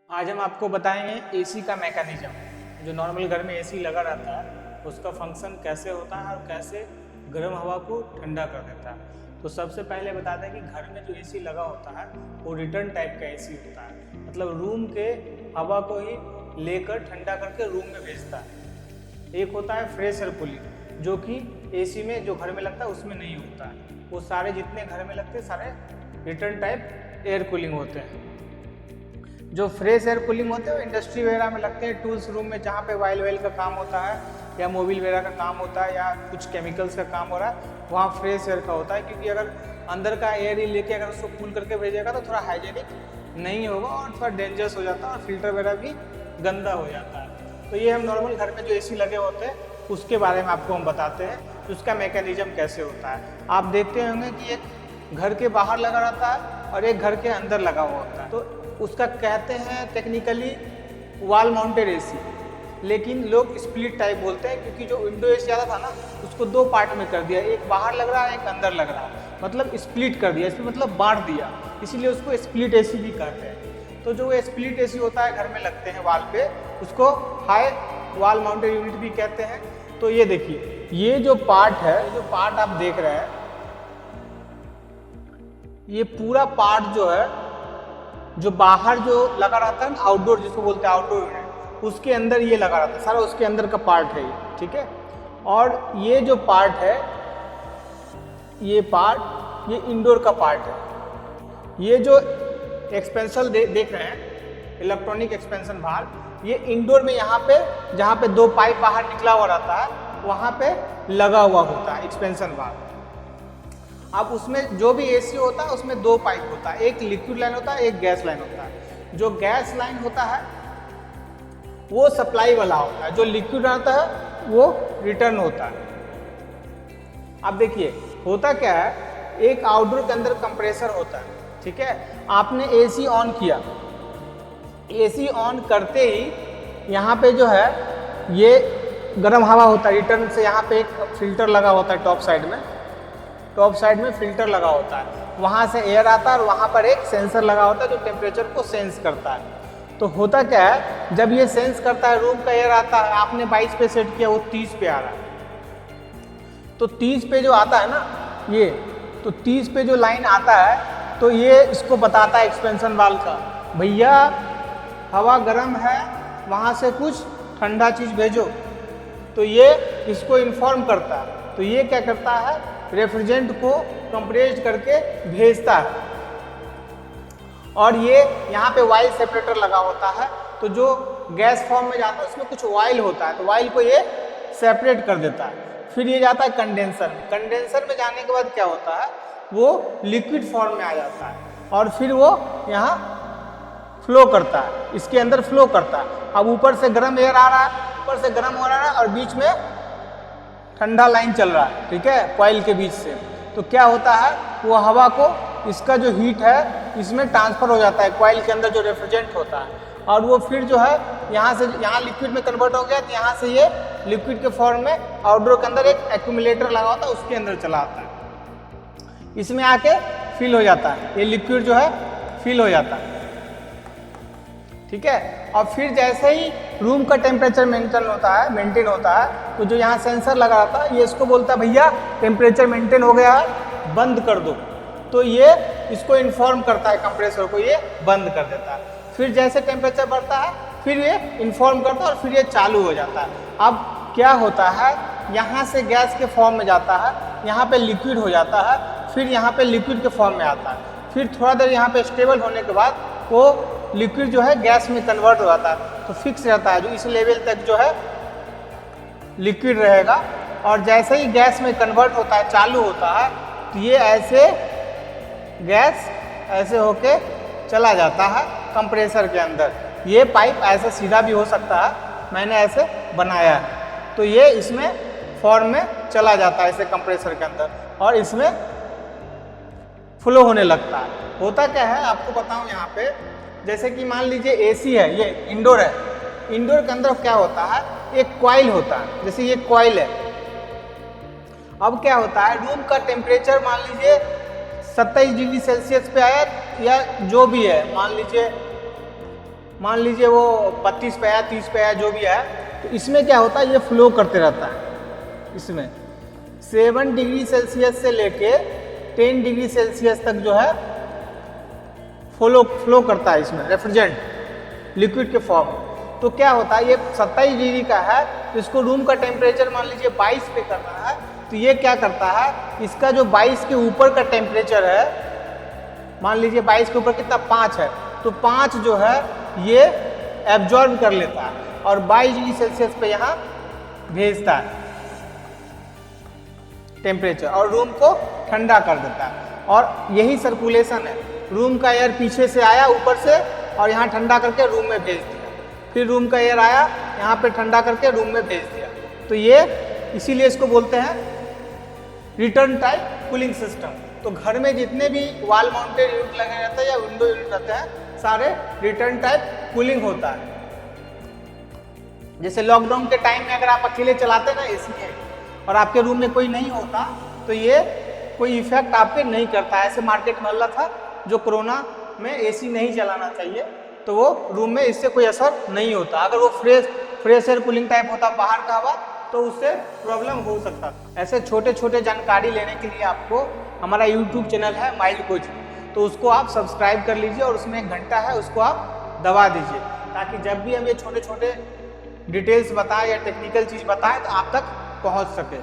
आज हम आपको बताएंगे एसी का मैकेनिज्म। जो नॉर्मल घर में एसी लगा रहता है उसका फंक्शन कैसे होता है और कैसे गर्म हवा को ठंडा कर देता है। तो सबसे पहले बता दें कि घर में जो एसी लगा होता है वो रिटर्न टाइप का एसी होता है, मतलब रूम के हवा को ही लेकर ठंडा करके रूम में भेजता है। एक होता है फ्रेश एयर कूलिंग, जो कि एसी में जो घर में लगता है उसमें नहीं होता है। वो सारे जितने घर में लगते हैं सारे रिटर्न टाइप एयर कूलिंग होते हैं। जो फ्रेश एयर कूलिंग होते हैं वो इंडस्ट्री वगैरह में लगते हैं, टूल्स रूम में जहाँ पे वाइल का काम होता है या मोबिल वगैरह का काम होता है या कुछ केमिकल्स का काम हो रहा है, वहाँ फ्रेश एयर का होता है। क्योंकि अगर अंदर का एयर ही लेके अगर उसको कूल करके भेजेगा तो थोड़ा हाइजेनिक नहीं होगा और थोड़ा डेंजरस हो जाता है और फिल्टर वगैरह भी गंदा हो जाता है। तो ये हम नॉर्मल घर में जो एसी लगे होते हैं उसके बारे में आपको हम बताते हैं, उसका मैकेनिज्म कैसे होता है। आप देखते होंगे कि एक घर के बाहर लगा रहता है और एक घर के अंदर लगा हुआ होता है। तो उसका कहते हैं टेक्निकली वॉल माउंटेड एसी, लेकिन लोग स्प्लिट टाइप बोलते हैं क्योंकि जो विंडो एसी ज़्यादा था ना उसको दो पार्ट में कर दिया, एक बाहर लग रहा है एक अंदर लग रहा है, मतलब स्प्लिट कर दिया, इसमें मतलब बांट दिया, इसीलिए उसको स्प्लिट एसी भी कहते हैं। तो जो वो स्प्लिट एसी होता है घर में लगते हैं वाल पे, उसको हाई वॉल माउंटेड यूनिट भी कहते हैं। तो ये देखिए, ये जो पार्ट है, जो पार्ट आप देख रहे हैं, ये पूरा पार्ट जो है जो बाहर जो लगा रहता है ना, आउटडोर जिसको बोलते हैं आउटडोर यूनिट, उसके अंदर ये लगा रहता है, सारा उसके अंदर का पार्ट है ये, ठीक है। और ये जो पार्ट है, ये पार्ट, ये इंडोर का पार्ट है। ये जो एक्सपेंशन देख रहे हैं, इलेक्ट्रॉनिक एक्सपेंशन वाल्व, ये इंडोर में यहाँ पे जहाँ पे दो पाइप बाहर निकला हुआ रहता है वहाँ पे लगा हुआ होता है एक्सपेंशन वाल्व। अब उसमें जो भी एसी होता है उसमें दो पाइप होता है, एक लिक्विड लाइन होता है, एक गैस लाइन होता है। जो गैस लाइन होता है वो सप्लाई वाला होता है, जो लिक्विड होता है वो रिटर्न होता है। अब देखिए होता क्या है, एक आउटडोर के अंदर कंप्रेसर होता है, ठीक है। आपने एसी ऑन किया, एसी ऑन करते ही यहाँ पे जो है ये गर्म हवा होता है, रिटर्न से यहाँ पे एक फिल्टर लगा होता है टॉप साइड में, टॉप साइड में फिल्टर लगा होता है, वहाँ से एयर आता है और वहाँ पर एक सेंसर लगा होता है जो टेम्परेचर को सेंस करता है। तो होता क्या है, जब ये सेंस करता है, रूम का एयर आता है, आपने 22 पे सेट किया, वो 30 पे आ रहा है, तो 30 पे जो आता है ना ये, तो 30 पे जो लाइन आता है तो ये इसको बताता है एक्सपेंशन वाल्व का, भैया हवा गर्म है, वहाँ से कुछ ठंडा चीज़ भेजो। तो ये इसको इन्फॉर्म करता है। तो ये क्या करता है, रेफ्रिजरेंट को कंप्रेस्ड करके भेजता है। और ये यहाँ पे वाइल सेपरेटर लगा होता है, तो जो गैस फॉर्म में जाता है उसमें कुछ वाइल होता है, तो वाइल को ये सेपरेट कर देता है। फिर ये जाता है कंडेंसर में, कंडेंसर में जाने के बाद क्या होता है, वो लिक्विड फॉर्म में आ जाता है और फिर वो यहाँ फ्लो करता है, इसके अंदर फ्लो करता है। अब ऊपर से गर्म एयर आ रहा है, ऊपर से गर्म हो रहा है और बीच में ठंडा लाइन चल रहा है, ठीक है, कॉइल के बीच से। तो क्या होता है, वो हवा को, इसका जो हीट है इसमें ट्रांसफर हो जाता है कॉइल के अंदर जो रेफ्रिजरेंट होता है, और वो फिर जो है यहाँ से यहाँ लिक्विड में कन्वर्ट हो गया, तो यहाँ से ये लिक्विड के फॉर्म में आउटडोर के अंदर एक एक्यूमुलेटर लगा होता है, उसके अंदर चला आता है, इसमें आके फिल हो जाता है, ये लिक्विड जो है फिल हो जाता है, ठीक है। और फिर जैसे ही रूम का टेम्परेचर मेंटेन होता है, तो जो यहाँ सेंसर लगा रहता है ये इसको बोलता है, भैया टेम्परेचर मेंटेन हो गया है, बंद कर दो। तो ये इसको इन्फॉर्म करता है कंप्रेसर को, ये बंद कर देता है। फिर जैसे टेम्परेचर बढ़ता है फिर ये इन्फॉर्म करता है और फिर ये चालू हो जाता है। अब क्या होता है, यहाँ से गैस के फॉर्म में जाता है, यहाँ पे लिक्विड हो जाता है, फिर यहाँ पे लिक्विड के फॉर्म में आता है, फिर थोड़ा देर यहाँ पे स्टेबल होने के बाद वो लिक्विड जो है गैस में कन्वर्ट हो जाता है, तो फिक्स रहता है, जो इस लेवल तक जो है लिक्विड रहेगा। और जैसे ही गैस में कन्वर्ट होता है, चालू होता है, तो ये ऐसे गैस ऐसे होके चला जाता है कंप्रेसर के अंदर। ये पाइप ऐसे सीधा भी हो सकता है, मैंने ऐसे बनाया है, तो ये इसमें फॉर्म में चला जाता है ऐसे कंप्रेसर के अंदर और इसमें फ्लो होने लगता है। होता क्या है आपको बताऊं, यहाँ पे जैसे कि मान लीजिए एसी है, ये इंडोर है, इंडोर के अंदर क्या होता है, एक कॉइल होता है, जैसे ये कॉइल है। अब क्या होता है, रूम का टेम्परेचर मान लीजिए 27 डिग्री सेल्सियस पे आया, या जो भी है, मान लीजिए मान लीजिए वो 32 पे है, 30 पे है, जो भी है, तो इसमें क्या होता है, ये फ्लो करते रहता है। इसमें 7 डिग्री सेल्सियस से लेके 10 डिग्री सेल्सियस तक जो है फ्लो करता है इसमें रेफ्रिजरेंट लिक्विड के फॉर्म। तो क्या होता है, ये 27 डिग्री का है, तो इसको रूम का टेम्परेचर मान लीजिए 22 पे करना है, तो ये क्या करता है, इसका जो 22 के ऊपर का टेम्परेचर है, मान लीजिए 22 के ऊपर कितना 5 है, तो 5 जो है ये एब्जॉर्ब कर लेता है और 22 डिग्री सेल्सियस पे यहाँ भेजता है टेम्परेचर और रूम को ठंडा कर देता है। और यही सर्कुलेशन है, रूम का एयर पीछे से आया ऊपर से और यहाँ ठंडा करके रूम में भेज दिया, फिर रूम का एयर आया यहाँ पे ठंडा करके रूम में भेज दिया। तो ये इसीलिए इसको बोलते हैं रिटर्न टाइप कूलिंग सिस्टम। तो घर में जितने भी वॉल माउंटेड यूनिट लगे रहते हैं या विंडो यूनिट रहते हैं, सारे रिटर्न टाइप कूलिंग होता है। जैसे लॉकडाउन के टाइम में अगर आप अकेले चलाते ना एसी है और आपके रूम में कोई नहीं होता, तो ये कोई इफेक्ट आपके नहीं करता। ऐसे मार्केट में हल्ला था जो कोरोना में एसी नहीं चलाना चाहिए, तो वो रूम में इससे कोई असर नहीं होता। अगर वो फ्रेश एयर कूलिंग टाइप होता बाहर का हवा, तो उससे प्रॉब्लम हो सकता। ऐसे छोटे छोटे जानकारी लेने के लिए आपको हमारा यूट्यूब चैनल है माइल्ड कोचिंग, तो उसको आप सब्सक्राइब कर लीजिए और उसमें 1 घंटा है उसको आप दबा दीजिए, ताकि जब भी हम ये छोटे छोटे डिटेल्स बताएं या टेक्निकल चीज़ बताएं तो आप तक पहुंच सके।